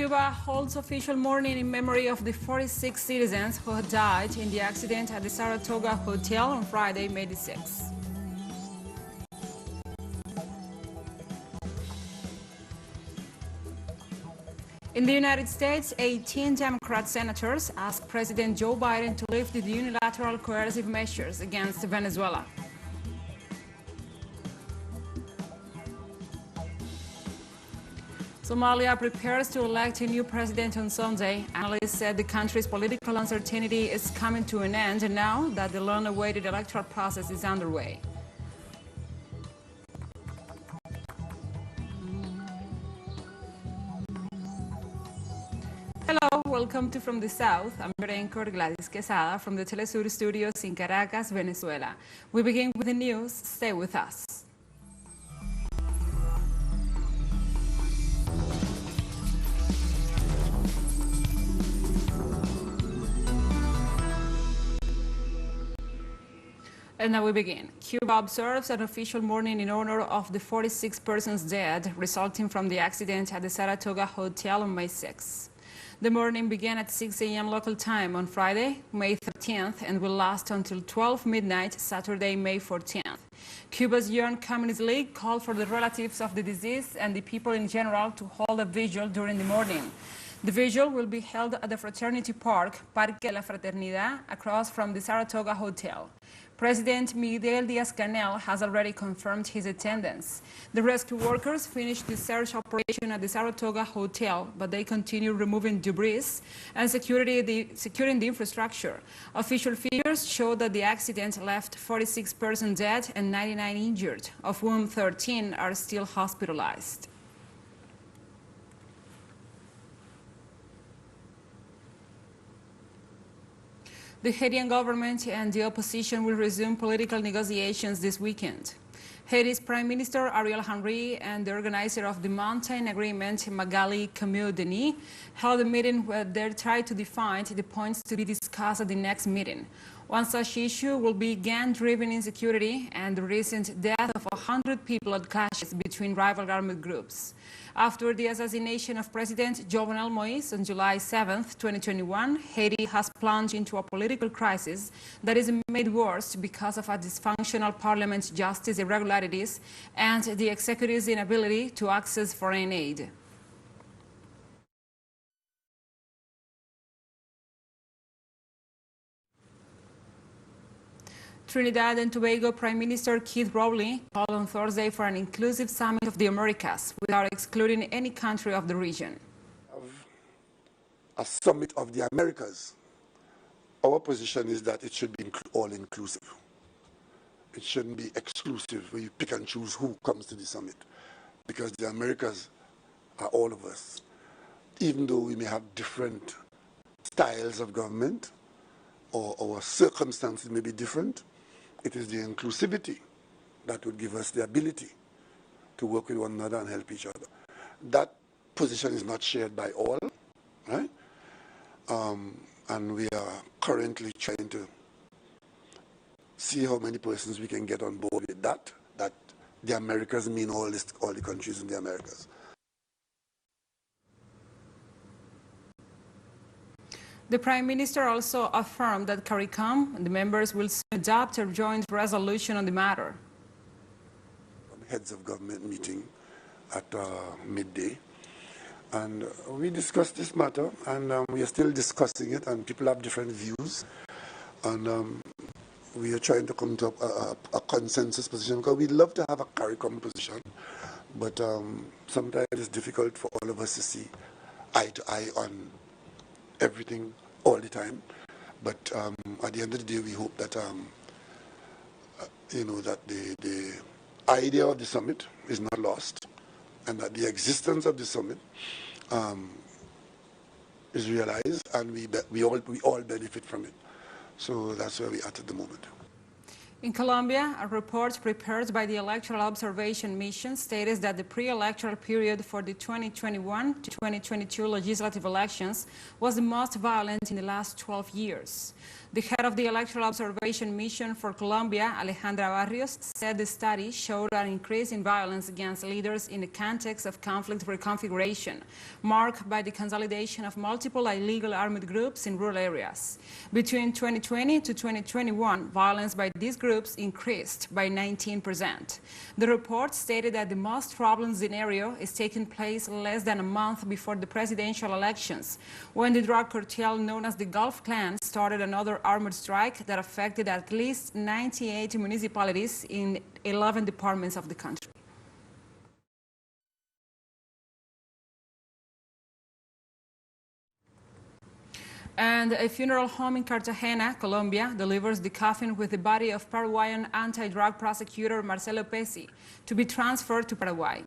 Cuba holds official mourning in memory of the 46 citizens who died in the accident at the Saratoga hotel on Friday, May 6. In the United States, 18 Democrat senators asked President Joe Biden to lift the unilateral coercive measures against Venezuela. Somalia prepares to elect a new president on Sunday. Analysts said the country's political uncertainty is coming to an end now that the long-awaited electoral process is underway. Hello, welcome to From the South. I'm your anchor Gladys Quesada from the teleSUR studios in Caracas, Venezuela. We begin with the news. Stay with us. And now we begin. Cuba observes an official mourning in honor of the 46 persons dead resulting from the accident at the Saratoga hotel on May 6. The mourning began at 6 a.m. local time on Friday, May 13th, and will last until 12 midnight, Saturday, May 14th. Cuba's Young Communist League called for the relatives of the deceased and the people in general to hold a vigil during the morning. The vigil will be held at the Fraternity Park, Parque de la Fraternidad, across from the Saratoga Hotel. President Miguel Díaz-Canel has already confirmed his attendance. The rescue workers finished the search operation at the Saratoga Hotel, but they continue removing debris and securing the infrastructure. Official figures show that the accident left 46 persons dead and 99 injured, of whom 13 are still hospitalized. The Haitian government and the opposition will resume political negotiations this weekend. Haiti's Prime Minister Ariel Henry and the organizer of the Mountain Agreement, Magali Camus-Denis, held a meeting where they tried to define the points to be discussed at the next meeting. One such issue will be gang-driven insecurity and the recent death of 100 people at clashes between rival government groups. After the assassination of President Jovenel Moïse on July 7, 2021, Haiti has plunged into a political crisis that is made worse because of a dysfunctional parliament's justice irregularities and the executive's inability to access foreign aid. Trinidad and Tobago Prime Minister Keith Rowley called on Thursday for an inclusive summit of the Americas without excluding any country of the region. A summit of the Americas. Our position is that it should be all-inclusive. It shouldn't be exclusive where you pick and choose who comes to the summit, because the Americas are all of us. Even though we may have different styles of government or our circumstances may be different, it is the inclusivity that would give us the ability to work with one another and help each other. That position is not shared by all, right? And we are currently trying to see how many persons we can get on board with that the Americas mean all the countries in the Americas. The Prime Minister also affirmed that CARICOM and the members will soon adopt a joint resolution on the matter. Heads of government meeting at midday, and we discussed this matter, and we are still discussing it, and people have different views, and we are trying to come to a consensus position, because we'd love to have a CARICOM position, but sometimes it's difficult for all of us to see eye to eye on everything all the time. But at the end of the day, we hope that that the idea of the summit is not lost, and that the existence of the summit is realized, and we all benefit from it. So that's where we are at the moment. In Colombia, a report prepared by the Electoral Observation Mission stated that the pre-electoral period for the 2021 to 2022 legislative elections was the most violent in the last 12 years. The head of the Electoral Observation Mission for Colombia, Alejandra Barrios, said the study showed an increase in violence against leaders in the context of conflict reconfiguration, marked by the consolidation of multiple illegal armed groups in rural areas. Between 2020 to 2021, violence by these groups increased by 19%. The report stated that the most troubling scenario is taking place less than a month before the presidential elections, when the drug cartel known as the Gulf Clan started another armored strike that affected at least 98 municipalities in 11 departments of the country. And a funeral home in Cartagena, Colombia, delivers the coffin with the body of Paraguayan anti-drug prosecutor Marcelo Pesi to be transferred to Paraguay.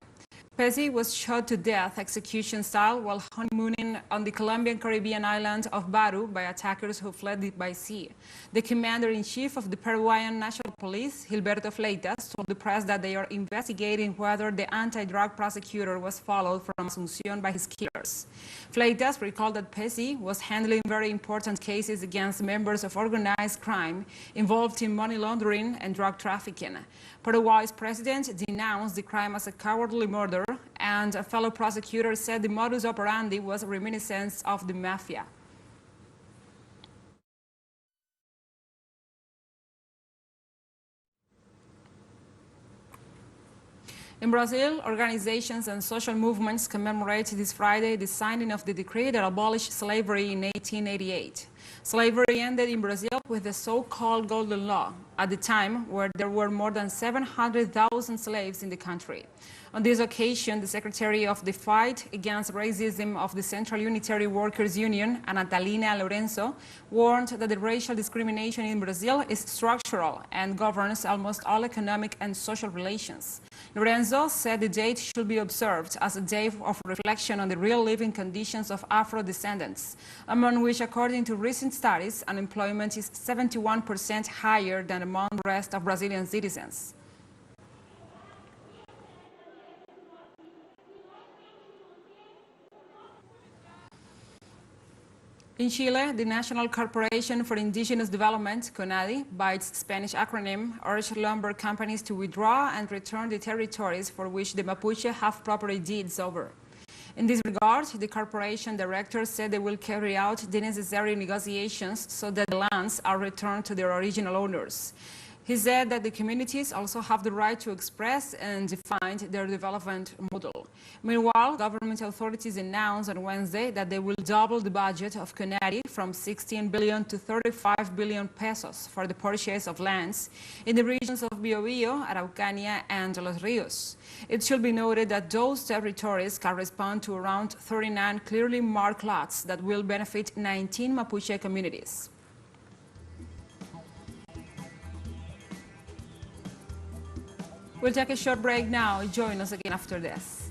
Pesi was shot to death execution-style while honeymooning on the Colombian Caribbean island of Baru by attackers who fled by sea. The commander-in-chief of the Paraguayan National Police, Gilberto Fleitas, told the press that they are investigating whether the anti-drug prosecutor was followed from Asunción by his killers. Fleitas recalled that Pesi was handling very important cases against members of organized crime involved in money laundering and drug trafficking. Paraguay's president denounced the crime as a cowardly murder, and a fellow prosecutor said the modus operandi was reminiscent of the mafia. In Brazil, organizations and social movements commemorate this Friday the signing of the decree that abolished slavery in 1888. Slavery ended in Brazil with the so-called Golden Law, at the time where there were more than 700,000 slaves in the country. On this occasion, the secretary of the Fight Against Racism of the Central Unitary Workers Union, Anatalina Lorenzo, warned that the racial discrimination in Brazil is structural and governs almost all economic and social relations. Lorenzo said the date should be observed as a day of reflection on the real living conditions of Afro-descendants, among which, according to recent studies, unemployment is 71% higher than among the rest of Brazilian citizens. In Chile, the National Corporation for Indigenous Development, CONADI, by its Spanish acronym, urged lumber companies to withdraw and return the territories for which the Mapuche have property deeds over. In this regard, the corporation director said they will carry out the necessary negotiations so that the lands are returned to their original owners. He said that the communities also have the right to express and define their development model. Meanwhile, government authorities announced on Wednesday that they will double the budget of CONADI from 16 billion to 35 billion pesos for the purchase of lands in the regions of Biobío, Araucanía, and Los Ríos. It should be noted that those territories correspond to around 39 clearly marked lots that will benefit 19 Mapuche communities. We'll take a short break now. Join us again after this.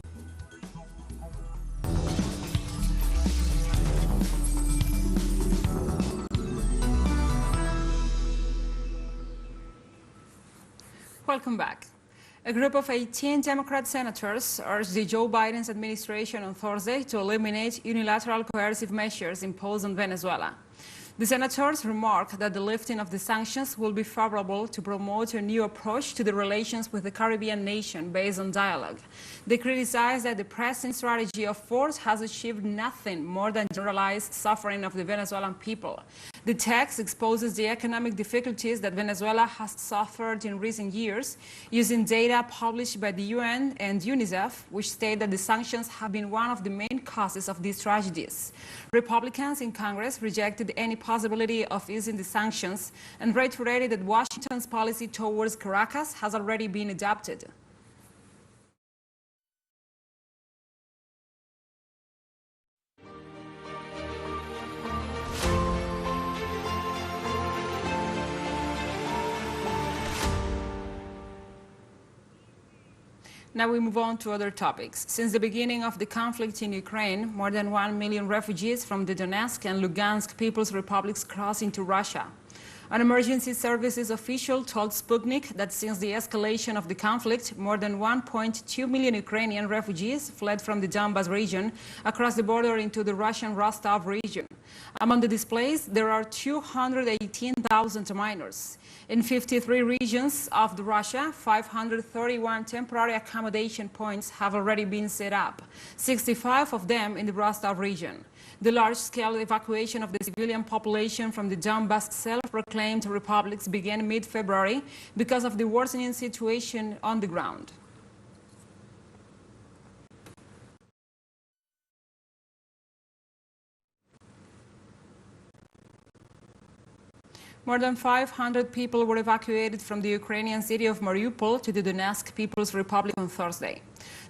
Welcome back. A group of 18 Democrat senators urged the Joe Biden's administration on Thursday to eliminate unilateral coercive measures imposed on Venezuela. The senators remarked that the lifting of the sanctions will be favorable to promote a new approach to the relations with the Caribbean nation based on dialogue. They criticized that the present strategy of force has achieved nothing more than generalized suffering of the Venezuelan people. The text exposes the economic difficulties that Venezuela has suffered in recent years, using data published by the UN and UNICEF, which state that the sanctions have been one of the main causes of these tragedies. Republicans in Congress rejected any possibility of easing the sanctions and reiterated that Washington's policy towards Caracas has already been adopted. Now we move on to other topics. Since the beginning of the conflict in Ukraine, more than 1 million refugees from the Donetsk and Lugansk People's Republics crossed into Russia. An emergency services official told Sputnik that since the escalation of the conflict, more than 1.2 million Ukrainian refugees fled from the Donbas region across the border into the Russian Rostov region. Among the displaced, there are 218,000 minors. In 53 regions of Russia, 531 temporary accommodation points have already been set up, 65 of them in the Rostov region. The large-scale evacuation of the civilian population from the Donbas self-proclaimed republics began mid-February because of the worsening situation on the ground. More than 500 people were evacuated from the Ukrainian city of Mariupol to the Donetsk People's Republic on Thursday.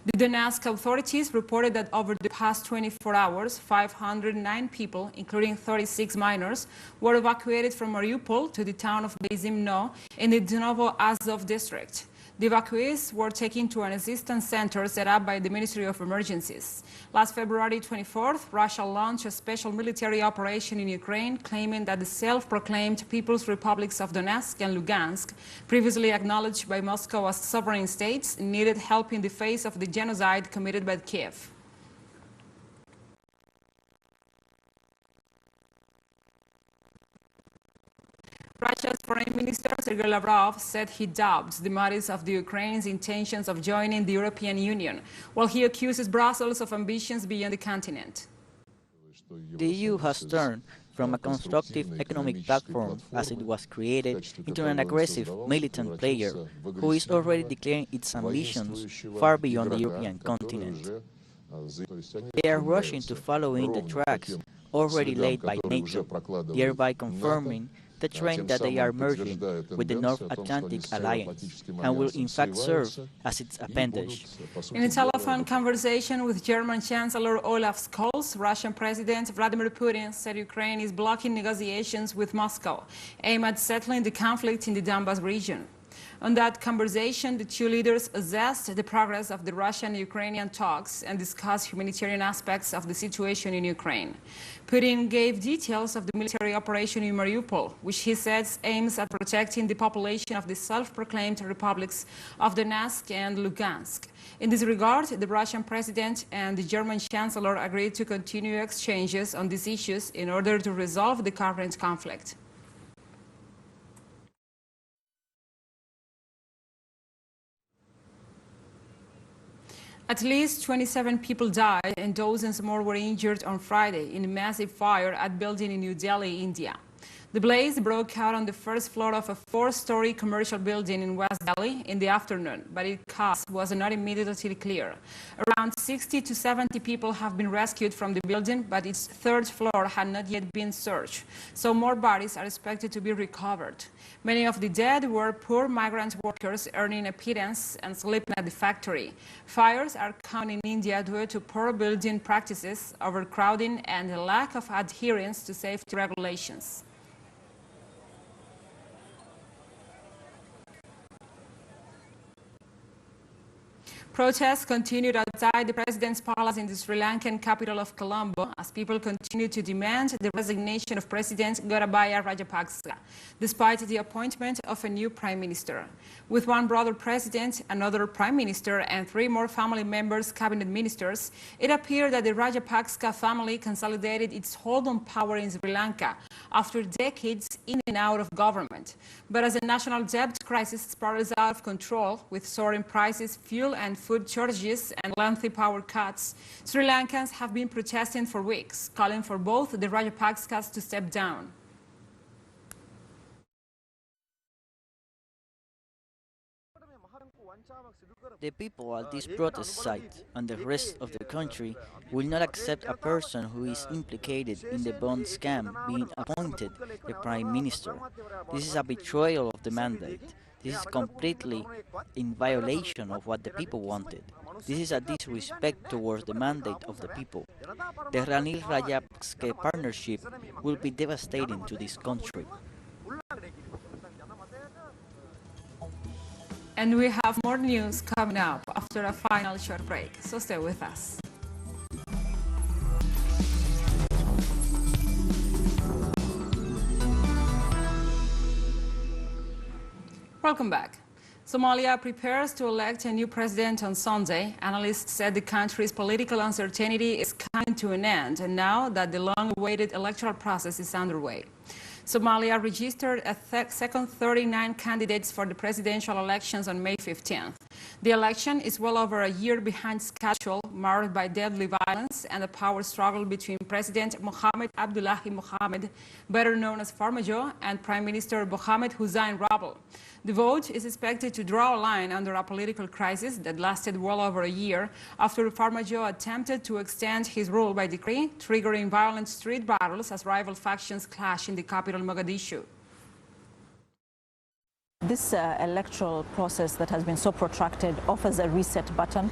The Donetsk authorities reported that over the past 24 hours, 509 people, including 36 minors, were evacuated from Mariupol to the town of Bezimno in the Dnovo Azov district. The evacuees were taken to an assistance center set up by the Ministry of Emergencies. Last February 24th, Russia launched a special military operation in Ukraine, claiming that the self-proclaimed People's Republics of Donetsk and Lugansk, previously acknowledged by Moscow as sovereign states, needed help in the face of the genocide committed by Kiev. Russia's Foreign Minister Sergei Lavrov said he doubts the motives of the Ukraine's intentions of joining the European Union, while he accuses Brussels of ambitions beyond the continent. The EU has turned from a constructive economic platform as it was created into an aggressive militant player who is already declaring its ambitions far beyond the European continent. They are rushing to follow in the tracks already laid by NATO, thereby confirming the trend that they are merging with the North Atlantic Alliance and will in fact serve as its appendage. In a telephone conversation with German Chancellor Olaf Scholz, Russian President Vladimir Putin said Ukraine is blocking negotiations with Moscow aimed at settling the conflict in the Donbas region. On that conversation, the two leaders assessed the progress of the Russian-Ukrainian talks and discussed humanitarian aspects of the situation in Ukraine. Putin gave details of the military operation in Mariupol, which he says aims at protecting the population of the self-proclaimed republics of Donetsk and Lugansk. In this regard, the Russian president and the German chancellor agreed to continue exchanges on these issues in order to resolve the current conflict. At least 27 people died and dozens more were injured on Friday in a massive fire at a building in New Delhi, India. The blaze broke out on the first floor of a four-story commercial building in West Delhi in the afternoon, but its cause was not immediately clear. Around 60 to 70 people have been rescued from the building, but its third floor had not yet been searched, so more bodies are expected to be recovered. Many of the dead were poor migrant workers earning a pittance and sleeping at the factory. Fires are common in India due to poor building practices, overcrowding, and a lack of adherence to safety regulations. Protests continued outside the president's palace in the Sri Lankan capital of Colombo as people continued to demand the resignation of President Gotabaya Rajapaksa, despite the appointment of a new prime minister. With one brother president, another prime minister, and three more family members, cabinet ministers, it appeared that the Rajapaksa family consolidated its hold on power in Sri Lanka after decades in and out of government. But as the national debt crisis spirals out of control with soaring prices, fuel and food shortages and lengthy power cuts, Sri Lankans have been protesting for weeks, calling for both the Rajapaksas to step down. The people at this protest site and the rest of the country will not accept a person who is implicated in the bond scam being appointed the Prime Minister. This is a betrayal of the mandate. This is completely in violation of what the people wanted. This is a disrespect towards the mandate of the people. The Ranil-Rajapaksa partnership will be devastating to this country. And we have more news coming up after a final short break, so stay with us. Welcome back. Somalia prepares to elect a new president on Sunday. Analysts said the country's political uncertainty is coming to an end, and now that the long-awaited electoral process is underway. Somalia registered a second 39 candidates for the presidential elections on May 15th. The election is well over a year behind schedule, marred by deadly violence and a power struggle between President Mohamed Abdullahi Mohamed, better known as Farmajo, and Prime Minister Mohamed Hussein Rabel. The vote is expected to draw a line under a political crisis that lasted well over a year after Farmajo attempted to extend his rule by decree, triggering violent street battles as rival factions clash in the capital Mogadishu. This electoral process that has been so protracted offers a reset button.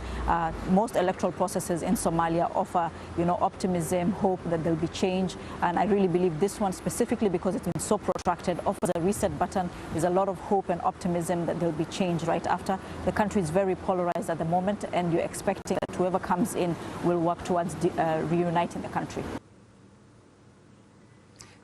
Most electoral processes in Somalia offer, optimism, hope that there'll be change. And I really believe this one, specifically because it's been so protracted, offers a reset button. There's a lot of hope and optimism that there'll be change right after. The country is very polarized at the moment, and you're expecting that whoever comes in will work towards reuniting the country.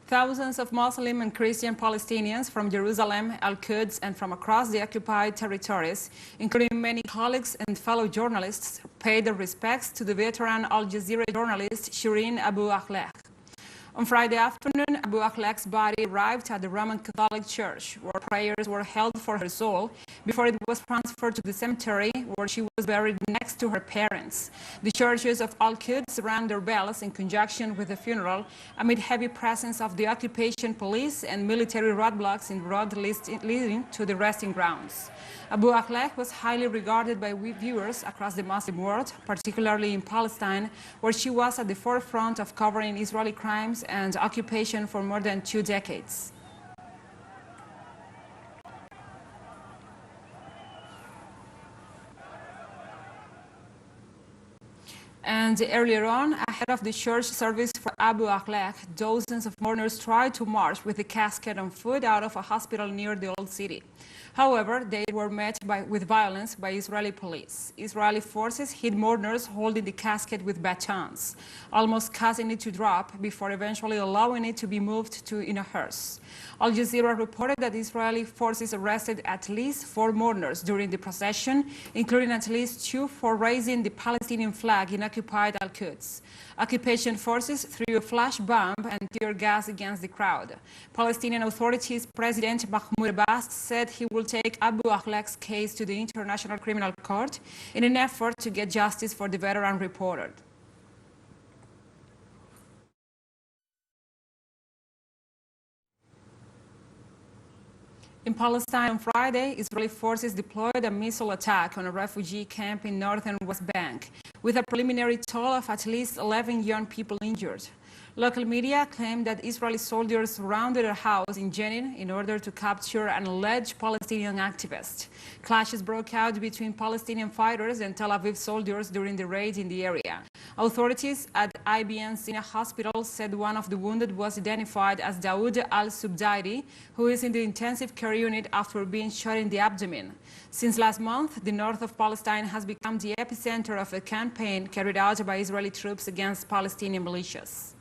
Thousands of Muslim and Christian Palestinians from Jerusalem, Al-Quds, and from across the occupied territories, including many colleagues and fellow journalists, paid their respects to the veteran Al Jazeera journalist Shireen Abu Akleh. On Friday afternoon, Abu Akleh's body arrived at the Roman Catholic Church, where prayers were held for her soul before it was transferred to the cemetery, where she was buried next to her parents. The churches of Al-Quds rang their bells in conjunction with the funeral, amid heavy presence of the occupation police and military roadblocks in the road leading to the resting grounds. Abu Akleh was highly regarded by viewers across the Muslim world, particularly in Palestine, where she was at the forefront of covering Israeli crimes and occupation for more than 2 decades. And earlier on, ahead of the church service for Abu Akleh, dozens of mourners tried to march with the casket on foot out of a hospital near the old city. However, they were met with violence by Israeli police. Israeli forces hit mourners holding the casket with batons, almost causing it to drop before eventually allowing it to be moved in a hearse. Al Jazeera reported that Israeli forces arrested at least 4 mourners during the procession, including at least 2 for raising the Palestinian flag in occupied Al-Quds. Occupation forces threw a flash bomb and tear gas against the crowd. Palestinian authorities' President Mahmoud Abbas said he will take Abu Akleh's case to the International Criminal Court in an effort to get justice for the veteran reporter. In Palestine on Friday, Israeli forces deployed a missile attack on a refugee camp in northern West Bank, with a preliminary toll of at least 11 young people injured. Local media claimed that Israeli soldiers surrounded a house in Jenin in order to capture an alleged Palestinian activist. Clashes broke out between Palestinian fighters and Tel Aviv soldiers during the raid in the area. Authorities at IBN Sina Hospital said one of the wounded was identified as Daoud al-Subdairi, who is in the intensive care unit after being shot in the abdomen. Since last month, the north of Palestine has become the epicenter of a campaign carried out by Israeli troops against Palestinian militias.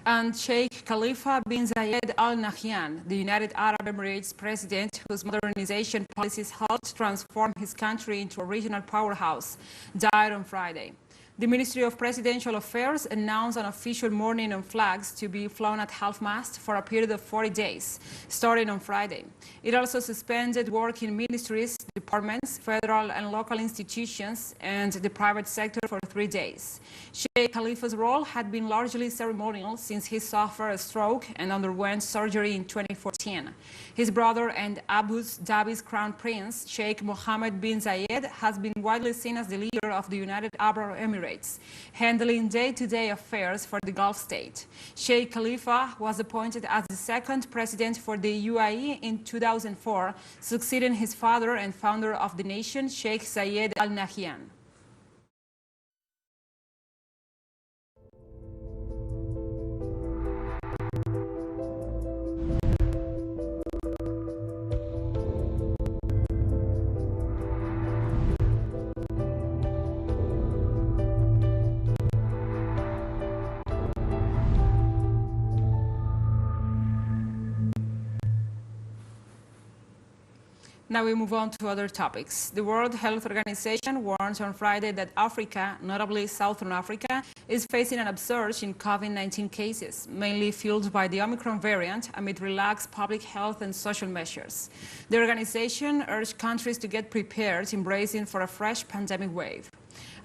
And Sheikh Khalifa bin Zayed Al Nahyan, the United Arab Emirates president, whose modernization policies helped transform his country into a regional powerhouse, died on Friday. The Ministry of Presidential Affairs announced an official mourning on flags to be flown at half-mast for a period of 40 days, starting on Friday. It also suspended work in ministries, departments, federal and local institutions, and the private sector for 3 days. Sheikh Khalifa's role had been largely ceremonial since he suffered a stroke and underwent surgery in 2014. His brother and Abu Dhabi's crown prince, Sheikh Mohammed bin Zayed, has been widely seen as the leader of the United Arab Emirates, handling day-to-day affairs for the Gulf state. Sheikh Khalifa was appointed as the second president for the UAE in 2004, succeeding his father and founder of the nation, Sheikh Zayed Al Nahyan. Now we move on to other topics. The World Health Organization warned on Friday that Africa, notably Southern Africa, is facing an upsurge in COVID-19 cases, mainly fueled by the Omicron variant amid relaxed public health and social measures. The organization urged countries to get prepared, embracing for a fresh pandemic wave.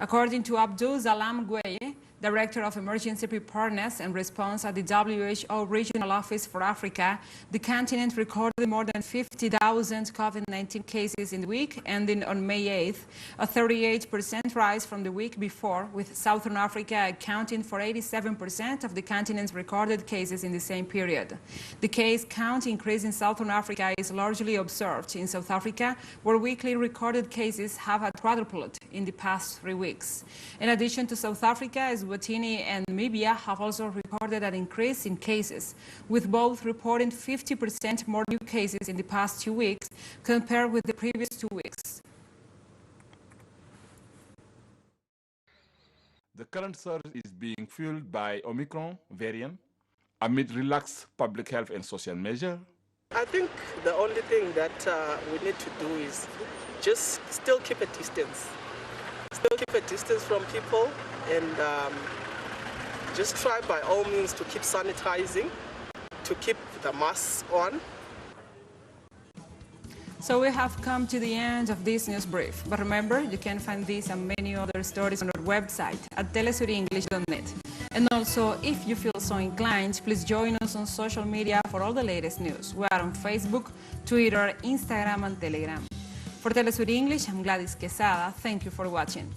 According to Abdul Salam Gueye, Director of Emergency Preparedness and Response at the WHO Regional Office for Africa, the continent recorded more than 50,000 COVID-19 cases in the week, ending on May 8th, a 38% rise from the week before, with Southern Africa accounting for 87% of the continent's recorded cases in the same period. The case count increase in Southern Africa is largely observed in South Africa, where weekly recorded cases have quadrupled in the past 3 weeks. In addition to South Africa, Eswatini and Namibia have also recorded an increase in cases, with both reporting 50% more new cases in the past 2 weeks compared with the previous 2 weeks. The current surge is being fueled by Omicron variant amid relaxed public health and social measures. I think the only thing that we need to do is just still keep a distance. Still keep a distance from people and just try by all means to keep sanitizing, to keep the masks on. So we have come to the end of this news brief. But remember, you can find this and many other stories on our website at telesurenglish.net. And also, if you feel so inclined, please join us on social media for all the latest news. We are on Facebook, Twitter, Instagram, and Telegram. For TeleSUR English, I'm Gladys Quesada. Thank you for watching.